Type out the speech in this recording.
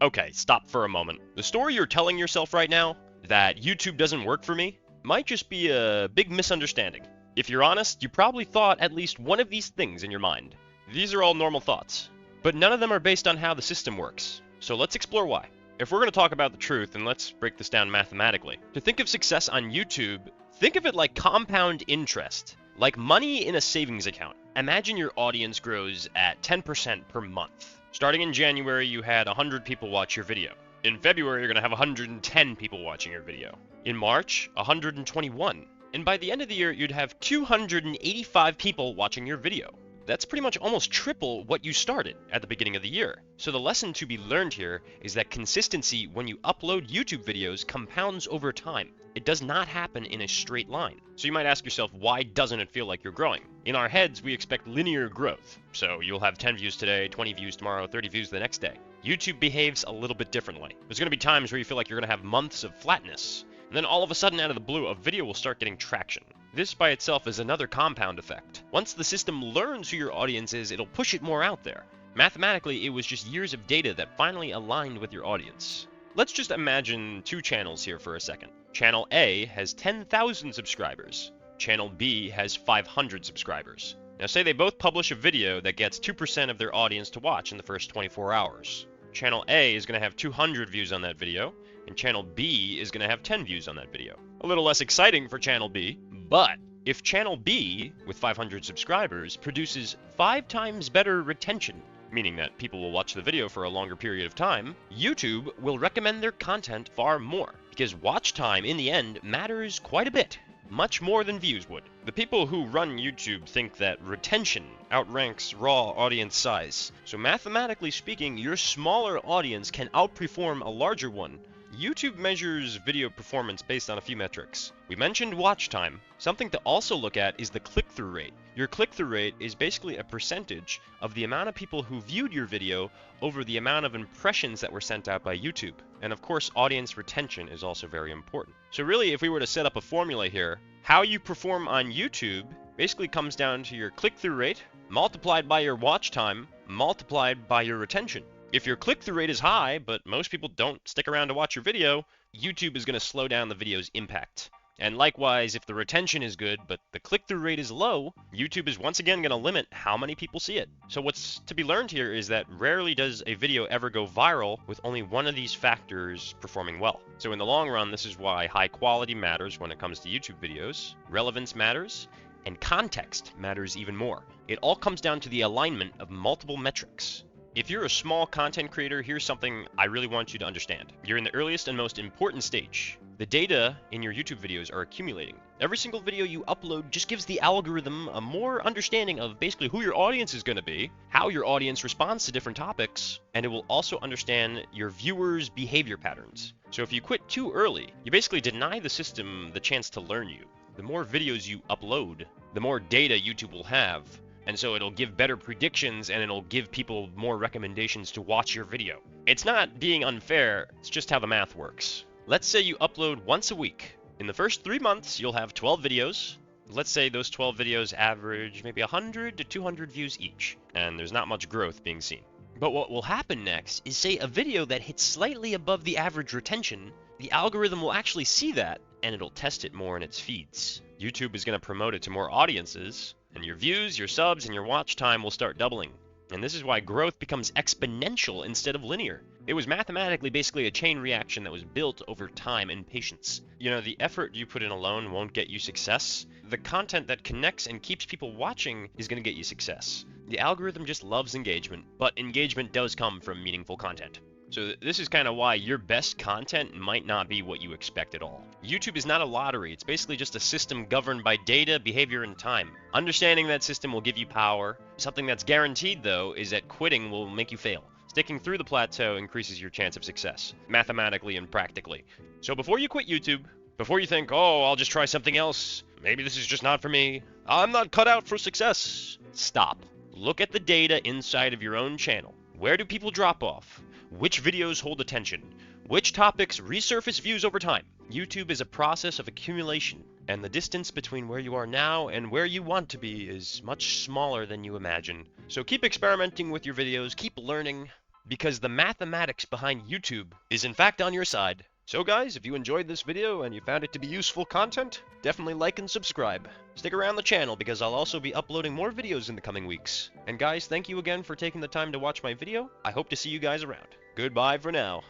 Okay, stop for a moment. The story you're telling yourself right now, that YouTube doesn't work for me, might just be a big misunderstanding. If you're honest, you probably thought at least one of these things in your mind. These are all normal thoughts, but none of them are based on how the system works. So let's explore why. If we're going to talk about the truth, then let's break this down mathematically. To think of success on YouTube, think of it like compound interest, like money in a savings account. Imagine your audience grows at 10% per month. Starting in January, you had 100 people watch your video. In February, you're going to have 110 people watching your video. In March, 121. And by the end of the year, you'd have 285 people watching your video. That's pretty much almost triple what you started at the beginning of the year. So the lesson to be learned here is that consistency when you upload YouTube videos compounds over time. It does not happen in a straight line. So you might ask yourself, why doesn't it feel like you're growing? In our heads, we expect linear growth. So you'll have 10 views today, 20 views tomorrow, 30 views the next day. YouTube behaves a little bit differently. There's going to be times where you feel like you're going to have months of flatness. And then all of a sudden, out of the blue, a video will start getting traction. This by itself is another compound effect. Once the system learns who your audience is, it'll push it more out there. Mathematically, it was just years of data that finally aligned with your audience. Let's just imagine two channels here for a second. Channel A has 10,000 subscribers. Channel B has 500 subscribers. Now say they both publish a video that gets 2% of their audience to watch in the first 24 hours. Channel A is going to have 200 views on that video, and Channel B is going to have 10 views on that video. A little less exciting for Channel B, but if Channel B, with 500 subscribers, produces 5 times better retention, meaning that people will watch the video for a longer period of time, YouTube will recommend their content far more, because watch time in the end matters quite a bit, much more than views would. The people who run YouTube think that retention outranks raw audience size. So mathematically speaking, your smaller audience can outperform a larger one. YouTube measures video performance based on a few metrics. We mentioned watch time. Something to also look at is the click-through rate. Your click-through rate is basically a percentage of the amount of people who viewed your video over the amount of impressions that were sent out by YouTube. And of course, audience retention is also very important. So really, if we were to set up a formula here, how you perform on YouTube basically comes down to your click-through rate multiplied by your watch time multiplied by your retention. If your click-through rate is high, but most people don't stick around to watch your video, YouTube is going to slow down the video's impact. And likewise, if the retention is good, but the click-through rate is low, YouTube is once again going to limit how many people see it. So what's to be learned here is that rarely does a video ever go viral with only one of these factors performing well. So in the long run, this is why high quality matters when it comes to YouTube videos, relevance matters, and context matters even more. It all comes down to the alignment of multiple metrics. If you're a small content creator, here's something I really want you to understand. You're in the earliest and most important stage. The data in your YouTube videos are accumulating. Every single video you upload just gives the algorithm a more understanding of basically who your audience is going to be, how your audience responds to different topics, and it will also understand your viewers' behavior patterns. So if you quit too early, you basically deny the system the chance to learn you. The more videos you upload, the more data YouTube will have. And so it'll give better predictions and it'll give people more recommendations to watch your video. It's not being unfair, it's just how the math works. Let's say you upload once a week. In the first 3 months, you'll have 12 videos. Let's say those 12 videos average maybe 100 to 200 views each, and there's not much growth being seen. But what will happen next is, say, a video that hits slightly above the average retention, the algorithm will actually see that, and it'll test it more in its feeds. YouTube is going to promote it to more audiences, and your views, your subs, and your watch time will start doubling. And this is why growth becomes exponential instead of linear. It was mathematically basically a chain reaction that was built over time and patience. You know, the effort you put in alone won't get you success. The content that connects and keeps people watching is going to get you success. The algorithm just loves engagement, but engagement does come from meaningful content. So this is kind of why your best content might not be what you expect at all. YouTube is not a lottery. It's basically just a system governed by data, behavior, and time. Understanding that system will give you power. Something that's guaranteed, though, is that quitting will make you fail. Sticking through the plateau increases your chance of success, mathematically and practically. So before you quit YouTube, before you think, oh, I'll just try something else, maybe this is just not for me, I'm not cut out for success, stop. Look at the data inside of your own channel. Where do people drop off? Which videos hold attention? Which topics resurface views over time? YouTube is a process of accumulation, and the distance between where you are now and where you want to be is much smaller than you imagine. So keep experimenting with your videos, keep learning. because the mathematics behind YouTube is in fact on your side. So guys, if you enjoyed this video and you found it to be useful content, definitely like and subscribe. Stick around the channel because I'll also be uploading more videos in the coming weeks. And guys, thank you again for taking the time to watch my video. I hope to see you guys around. Goodbye for now.